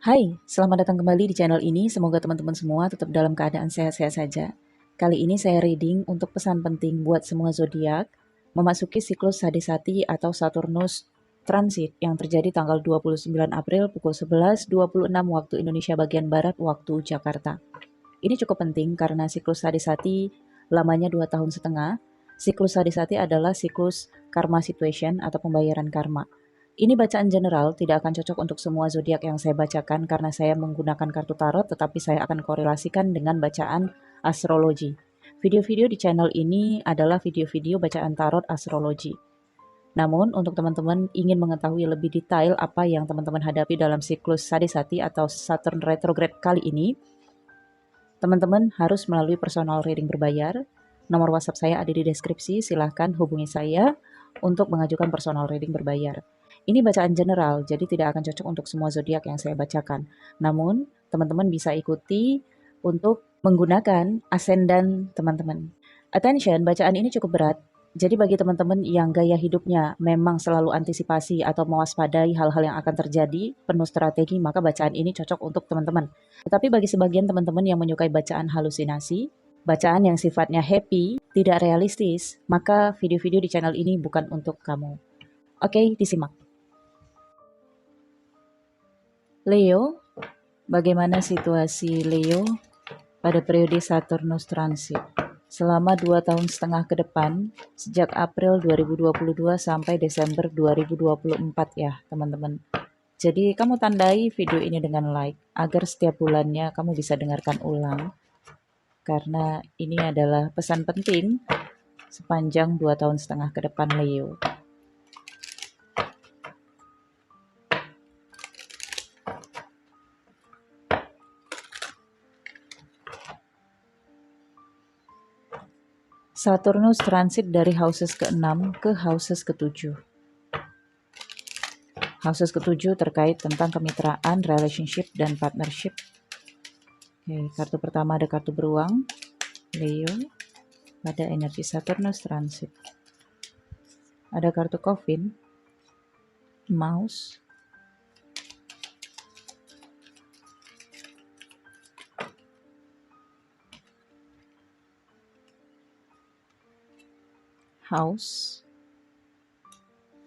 Hai, selamat datang kembali di channel ini. Semoga teman-teman semua tetap dalam keadaan sehat-sehat saja. Kali ini saya reading untuk pesan penting buat semua zodiak memasuki siklus Hadisati atau Saturnus transit yang terjadi tanggal 29 April pukul 11.26 waktu Indonesia bagian Barat waktu Jakarta. Ini cukup penting karena siklus Hadisati lamanya 2 tahun setengah. Siklus Hadisati adalah siklus karma situation atau pembayaran karma. Ini bacaan general, tidak akan cocok untuk semua zodiak yang saya bacakan karena saya menggunakan kartu tarot, tetapi saya akan korelasikan dengan bacaan astrologi. Video-video di channel ini adalah video-video bacaan tarot astrologi. Namun, untuk teman-teman ingin mengetahui lebih detail apa yang teman-teman hadapi dalam siklus Hadisati atau Saturn retrograde kali ini, teman-teman harus melalui personal reading berbayar. Nomor WhatsApp saya ada di deskripsi, silahkan hubungi saya untuk mengajukan personal reading berbayar. Ini bacaan general, jadi tidak akan cocok untuk semua zodiak yang saya bacakan. Namun, teman-teman bisa ikuti untuk menggunakan ascendant teman-teman. Attention, bacaan ini cukup berat. Jadi bagi teman-teman yang gaya hidupnya memang selalu antisipasi atau mewaspadai hal-hal yang akan terjadi, penuh strategi, maka bacaan ini cocok untuk teman-teman. Tetapi bagi sebagian teman-teman yang menyukai bacaan halusinasi, bacaan yang sifatnya happy, tidak realistis, maka video-video di channel ini bukan untuk kamu. Oke, disimak. Leo, bagaimana situasi Leo pada periode Saturnus transit selama 2 tahun setengah ke depan, sejak April 2022 sampai Desember 2024 ya teman-teman. Jadi kamu tandai video ini dengan like agar setiap bulannya kamu bisa dengarkan ulang, karena ini adalah pesan penting sepanjang 2 tahun setengah ke depan Leo. Saturnus transit dari houses ke-6 ke houses ke-7. Houses ke-7 terkait tentang kemitraan, relationship, dan partnership. Oke, kartu pertama ada kartu beruang, Leo, pada energi Saturnus transit. Ada kartu coffin, mouse, house,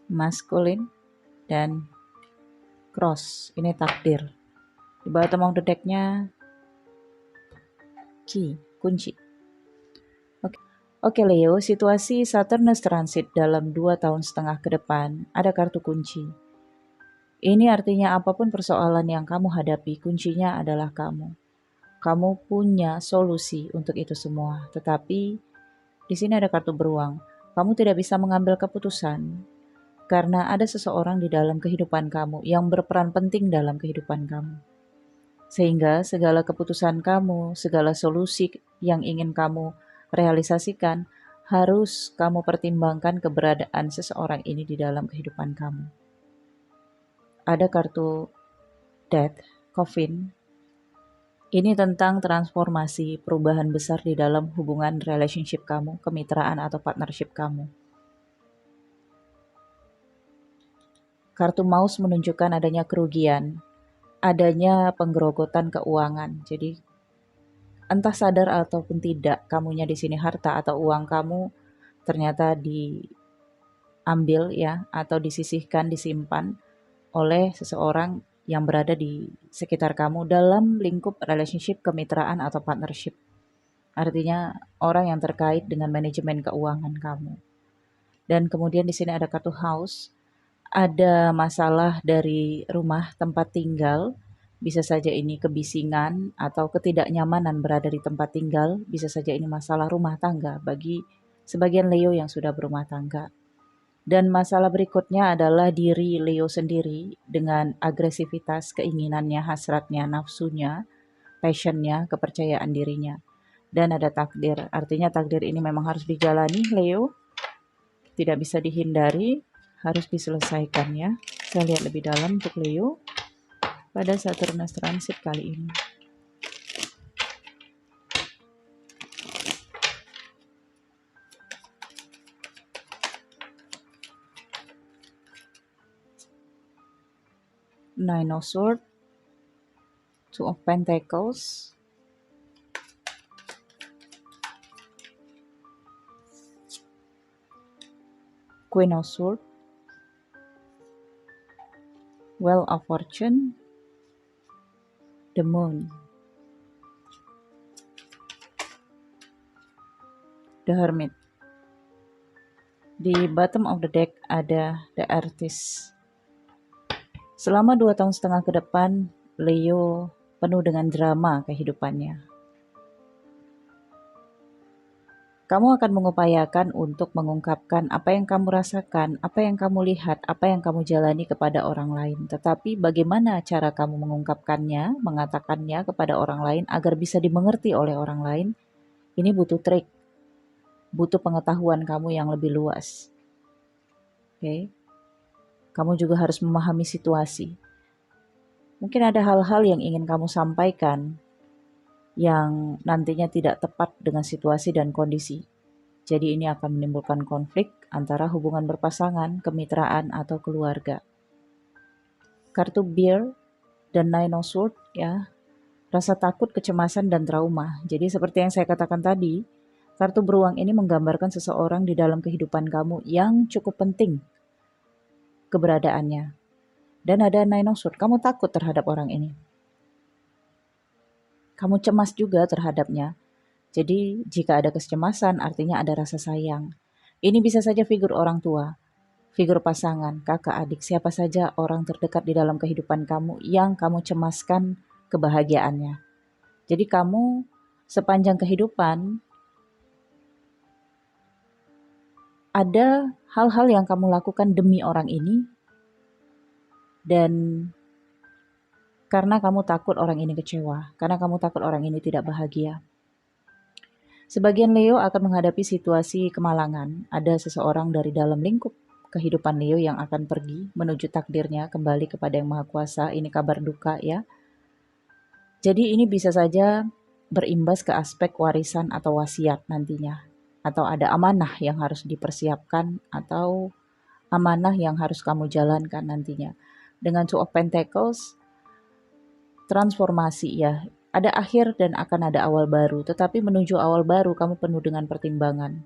masculine, dan cross. Ini takdir. Di bawah of the deck-nya key, kunci. Oke Leo, situasi Saturnus transit dalam 2 tahun setengah ke depan ada kartu kunci. Ini artinya apapun persoalan yang kamu hadapi, kuncinya adalah kamu. Kamu punya solusi untuk itu semua, tetapi di sini ada kartu beruang. Kamu tidak bisa mengambil keputusan karena ada seseorang di dalam kehidupan kamu yang berperan penting dalam kehidupan kamu. Sehingga segala keputusan kamu, segala solusi yang ingin kamu realisasikan, harus kamu pertimbangkan keberadaan seseorang ini di dalam kehidupan kamu. Ada kartu Death, Coffin. Ini tentang transformasi, perubahan besar di dalam hubungan relationship kamu, kemitraan atau partnership kamu. Kartu mouse menunjukkan adanya kerugian, adanya penggerogotan keuangan. Jadi entah sadar ataupun tidak, kamunya di sini harta atau uang kamu ternyata diambil ya, atau disisihkan, disimpan oleh seseorang yang berada di sekitar kamu dalam lingkup relationship, kemitraan atau partnership. Artinya orang yang terkait dengan manajemen keuangan kamu. Dan kemudian di sini ada kartu house. Ada masalah dari rumah tempat tinggal. Bisa saja ini kebisingan atau ketidaknyamanan berada di tempat tinggal. Bisa saja ini masalah rumah tangga bagi sebagian Leo yang sudah berumah tangga. Dan masalah berikutnya adalah diri Leo sendiri dengan agresivitas, keinginannya, hasratnya, nafsunya, passionnya, kepercayaan dirinya. Dan ada takdir, artinya takdir ini memang harus dijalani Leo, tidak bisa dihindari, harus diselesaikan ya. Saya lihat lebih dalam untuk Leo pada Saturnus transit kali ini. Nine of Swords, Two of Pentacles, Queen of Swords, Wheel of Fortune, the Moon, the Hermit. Di bottom of the deck ada the Artist. Selama 2,5 tahun ke depan, Leo penuh dengan drama kehidupannya. Kamu akan mengupayakan untuk mengungkapkan apa yang kamu rasakan, apa yang kamu lihat, apa yang kamu jalani kepada orang lain. Tetapi bagaimana cara kamu mengungkapkannya, mengatakannya kepada orang lain agar bisa dimengerti oleh orang lain, ini butuh trik, butuh pengetahuan kamu yang lebih luas. Oke? Kamu juga harus memahami situasi. Mungkin ada hal-hal yang ingin kamu sampaikan yang nantinya tidak tepat dengan situasi dan kondisi. Jadi ini akan menimbulkan konflik antara hubungan berpasangan, kemitraan, atau keluarga. Kartu Bear dan Nine of Swords ya, rasa takut, kecemasan, dan trauma. Jadi seperti yang saya katakan tadi, kartu beruang ini menggambarkan seseorang di dalam kehidupan kamu yang cukup penting keberadaannya. Dan ada Nine of Swords, kamu takut terhadap orang ini. Kamu cemas juga terhadapnya. Jadi jika ada kecemasan artinya ada rasa sayang. Ini bisa saja figur orang tua, figur pasangan, kakak, adik, siapa saja orang terdekat di dalam kehidupan kamu yang kamu cemaskan kebahagiaannya. Jadi kamu sepanjang kehidupan ada hal-hal yang kamu lakukan demi orang ini dan karena kamu takut orang ini kecewa, karena kamu takut orang ini tidak bahagia. Sebagian Leo akan menghadapi situasi kemalangan. Ada seseorang dari dalam lingkup kehidupan Leo yang akan pergi menuju takdirnya kembali kepada Yang Maha Kuasa. Ini kabar duka ya. Jadi ini bisa saja berimbas ke aspek warisan atau wasiat nantinya. Atau ada amanah yang harus dipersiapkan atau amanah yang harus kamu jalankan nantinya. Dengan Two of Pentacles, transformasi ya, ada akhir dan akan ada awal baru, tetapi menuju awal baru kamu penuh dengan pertimbangan.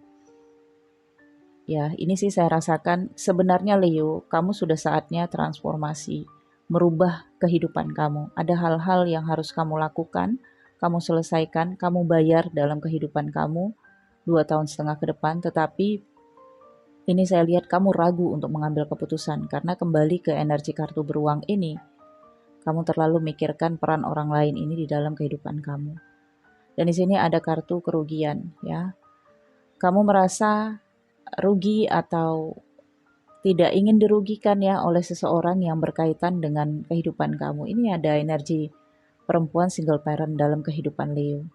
Ya, ini sih saya rasakan sebenarnya Leo, kamu sudah saatnya transformasi, merubah kehidupan kamu. Ada hal-hal yang harus kamu lakukan, kamu selesaikan, kamu bayar dalam kehidupan kamu 2,5 tahun ke depan, tetapi ini saya lihat kamu ragu untuk mengambil keputusan karena kembali ke energi kartu beruang ini. Kamu terlalu mikirkan peran orang lain ini di dalam kehidupan kamu. Dan di sini ada kartu kerugian ya. Kamu merasa rugi atau tidak ingin dirugikan ya oleh seseorang yang berkaitan dengan kehidupan kamu. Ini ada energi perempuan single parent dalam kehidupan Leo.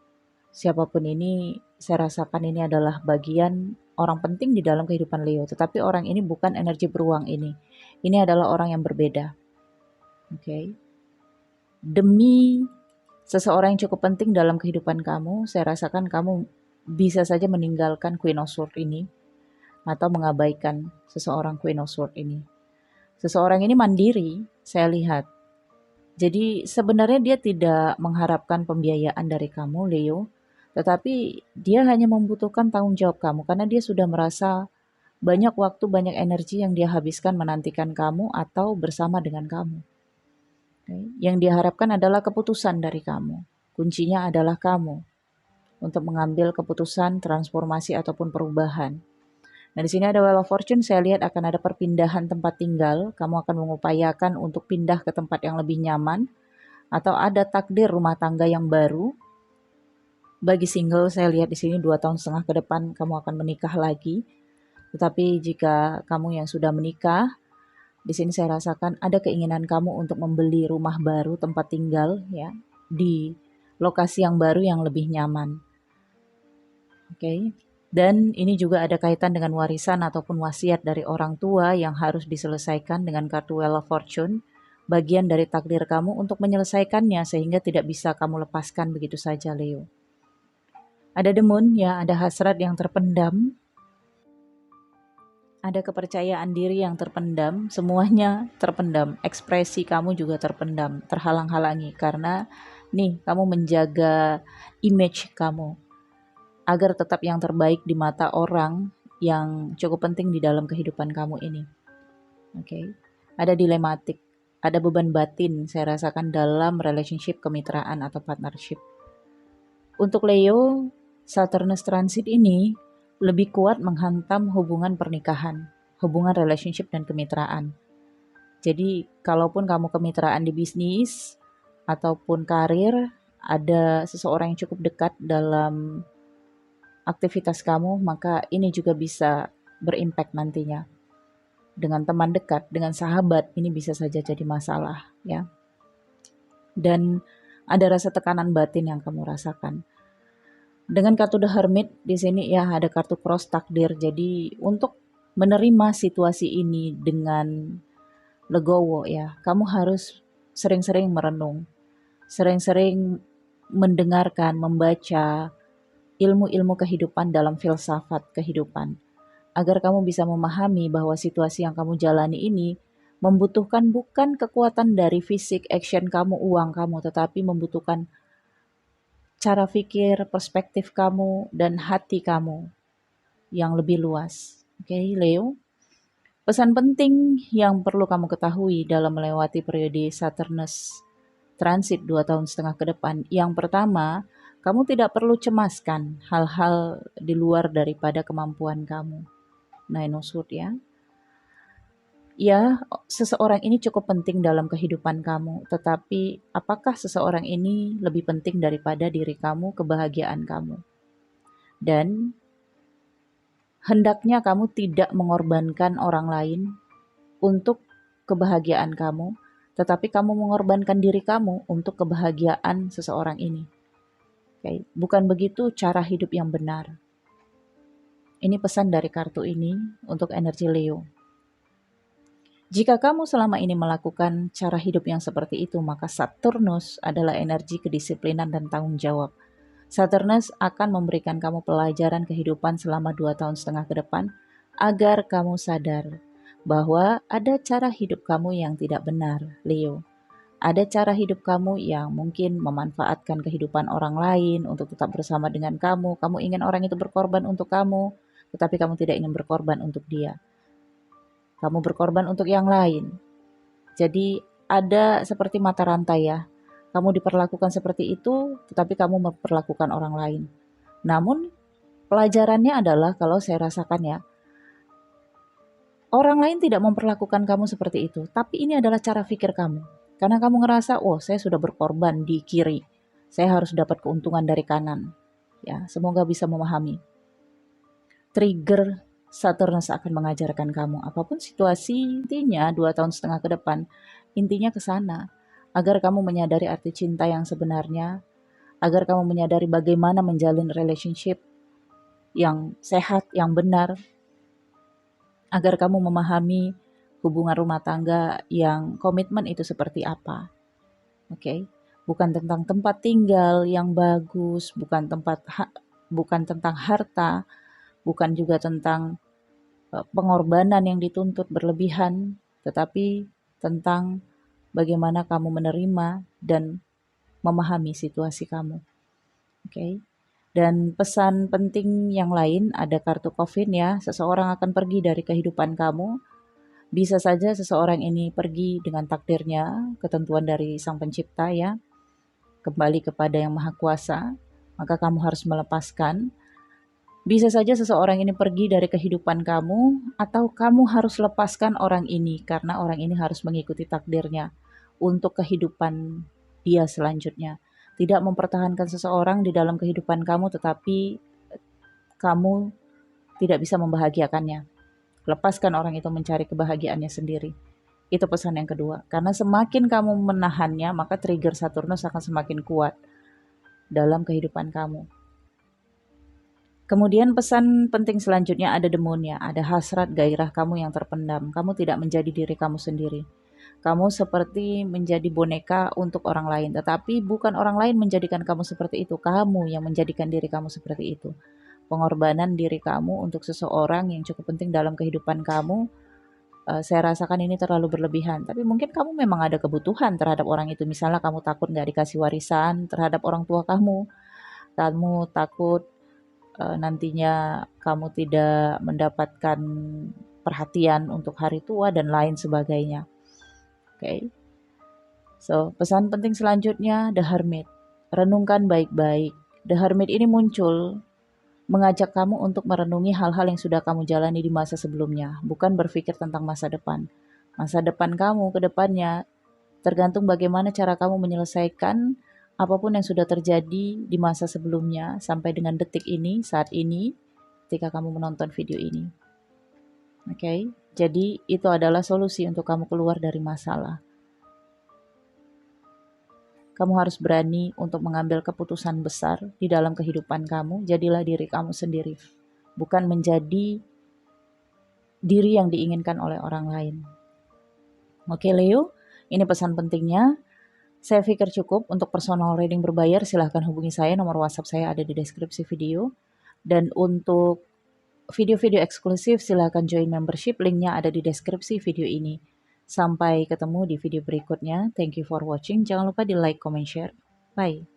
Siapapun ini, saya rasakan ini adalah bagian orang penting di dalam kehidupan Leo. Tetapi orang ini bukan energi beruang ini. Ini adalah orang yang berbeda. Oke. Demi seseorang yang cukup penting dalam kehidupan kamu, saya rasakan kamu bisa saja meninggalkan Queen of Swords ini atau mengabaikan seseorang Queen of Swords ini. Seseorang ini mandiri, saya lihat. Jadi sebenarnya dia tidak mengharapkan pembiayaan dari kamu, Leo, tetapi dia hanya membutuhkan tanggung jawab kamu karena dia sudah merasa banyak waktu, banyak energi yang dia habiskan menantikan kamu atau bersama dengan kamu. Yang diharapkan adalah keputusan dari kamu. Kuncinya adalah kamu untuk mengambil keputusan transformasi ataupun perubahan. Nah, di sini ada Wheel of Fortune, saya lihat akan ada perpindahan tempat tinggal. Kamu akan mengupayakan untuk pindah ke tempat yang lebih nyaman atau ada takdir rumah tangga yang baru. Bagi single, saya lihat di sini 2,5 tahun ke depan kamu akan menikah lagi. Tetapi jika kamu yang sudah menikah, di sini saya rasakan ada keinginan kamu untuk membeli rumah baru, tempat tinggal ya, di lokasi yang baru yang lebih nyaman. Oke. Dan ini juga ada kaitan dengan warisan ataupun wasiat dari orang tua yang harus diselesaikan dengan kartu Wheel of Fortune. Bagian dari takdir kamu untuk menyelesaikannya sehingga tidak bisa kamu lepaskan begitu saja, Leo. Ada demun ya, ada hasrat yang terpendam, ada kepercayaan diri yang terpendam, semuanya terpendam. Ekspresi kamu juga terpendam, terhalang-halangi karena nih kamu menjaga image kamu agar tetap yang terbaik di mata orang yang cukup penting di dalam kehidupan kamu ini. Oke. Ada dilematik, ada beban batin saya rasakan dalam relationship, kemitraan atau partnership. Untuk Leo, Saturnus transit ini lebih kuat menghantam hubungan pernikahan, hubungan relationship dan kemitraan. Jadi, kalaupun kamu kemitraan di bisnis ataupun karir, ada seseorang yang cukup dekat dalam aktivitas kamu, maka ini juga bisa berimpact nantinya. Dengan teman dekat, dengan sahabat, ini bisa saja jadi masalah ya. Dan ada rasa tekanan batin yang kamu rasakan. Dengan kartu The Hermit di sini ya ada kartu cross takdir. Jadi untuk menerima situasi ini dengan legowo ya, kamu harus sering-sering merenung, sering-sering mendengarkan, membaca ilmu-ilmu kehidupan dalam filsafat kehidupan, agar kamu bisa memahami bahwa situasi yang kamu jalani ini membutuhkan bukan kekuatan dari fisik, action kamu, uang kamu, tetapi membutuhkan cara pikir, perspektif kamu, dan hati kamu yang lebih luas. Oke, Leo. Pesan penting yang perlu kamu ketahui dalam melewati periode Saturnus transit 2,5 tahun ke depan. Yang pertama, kamu tidak perlu cemaskan hal-hal di luar daripada kemampuan kamu. Nine of Swords ya. Ya, seseorang ini cukup penting dalam kehidupan kamu, tetapi apakah seseorang ini lebih penting daripada diri kamu, kebahagiaan kamu? Dan hendaknya kamu tidak mengorbankan orang lain untuk kebahagiaan kamu, tetapi kamu mengorbankan diri kamu untuk kebahagiaan seseorang ini. Okay. Bukan begitu cara hidup yang benar. Ini pesan dari kartu ini untuk energi Leo. Jika kamu selama ini melakukan cara hidup yang seperti itu, maka Saturnus adalah energi kedisiplinan dan tanggung jawab. Saturnus akan memberikan kamu pelajaran kehidupan selama 2,5 tahun ke depan agar kamu sadar bahwa ada cara hidup kamu yang tidak benar, Leo. Ada cara hidup kamu yang mungkin memanfaatkan kehidupan orang lain untuk tetap bersama dengan kamu. Kamu ingin orang itu berkorban untuk kamu, tetapi kamu tidak ingin berkorban untuk dia. Kamu berkorban untuk yang lain. Jadi ada seperti mata rantai ya. Kamu diperlakukan seperti itu, tetapi kamu memperlakukan orang lain. Namun pelajarannya adalah kalau saya rasakan ya, orang lain tidak memperlakukan kamu seperti itu. Tapi ini adalah cara pikir kamu. Karena kamu ngerasa, oh saya sudah berkorban di kiri. Saya harus dapat keuntungan dari kanan. Ya, semoga bisa memahami. Trigger Saturnus akan mengajarkan kamu apapun situasi, intinya 2,5 tahun ke depan, intinya ke sana, agar kamu menyadari arti cinta yang sebenarnya, agar kamu menyadari bagaimana menjalin relationship yang sehat, yang benar, agar kamu memahami hubungan rumah tangga yang komitmen itu seperti apa. Oke, bukan tentang tempat tinggal yang bagus, bukan tentang harta, bukan juga tentang pengorbanan yang dituntut berlebihan, tetapi tentang bagaimana kamu menerima dan memahami situasi kamu. Oke. Dan pesan penting yang lain ada kartu Coffin ya, seseorang akan pergi dari kehidupan kamu. Bisa saja seseorang ini pergi dengan takdirnya, ketentuan dari Sang Pencipta ya, kembali kepada Yang Maha Kuasa, maka kamu harus melepaskan. Bisa saja seseorang ini pergi dari kehidupan kamu, atau kamu harus lepaskan orang ini karena orang ini harus mengikuti takdirnya untuk kehidupan dia selanjutnya. Tidak mempertahankan seseorang di dalam kehidupan kamu, tetapi kamu tidak bisa membahagiakannya. Lepaskan orang itu mencari kebahagiaannya sendiri. Itu pesan yang kedua. Karena semakin kamu menahannya, maka trigger Saturnus akan semakin kuat dalam kehidupan kamu. Kemudian pesan penting selanjutnya ada demonnya, ada hasrat gairah kamu yang terpendam. Kamu tidak menjadi diri kamu sendiri. Kamu seperti menjadi boneka untuk orang lain, tetapi bukan orang lain menjadikan kamu seperti itu. Kamu yang menjadikan diri kamu seperti itu. Pengorbanan diri kamu untuk seseorang yang cukup penting dalam kehidupan kamu, saya rasakan ini terlalu berlebihan. Tapi mungkin kamu memang ada kebutuhan terhadap orang itu. Misalnya kamu takut nggak dikasih warisan terhadap orang tua kamu takut nantinya kamu tidak mendapatkan perhatian untuk hari tua dan lain sebagainya. Oke. So, pesan penting selanjutnya The Hermit. Renungkan baik-baik. The Hermit ini muncul mengajak kamu untuk merenungi hal-hal yang sudah kamu jalani di masa sebelumnya, bukan berpikir tentang masa depan. Masa depan kamu ke depannya tergantung bagaimana cara kamu menyelesaikan apapun yang sudah terjadi di masa sebelumnya sampai dengan detik ini, saat ini, ketika kamu menonton video ini. Oke, jadi itu adalah solusi untuk kamu keluar dari masalah. Kamu harus berani untuk mengambil keputusan besar di dalam kehidupan kamu. Jadilah diri kamu sendiri, bukan menjadi diri yang diinginkan oleh orang lain. Oke Leo, ini pesan pentingnya. Saya pikir cukup. Untuk personal reading berbayar silahkan hubungi saya, nomor WhatsApp saya ada di deskripsi video. Dan untuk video-video eksklusif silahkan join membership, linknya ada di deskripsi video ini. Sampai ketemu di video berikutnya. Thank you for watching. Jangan lupa di like, comment, share. Bye.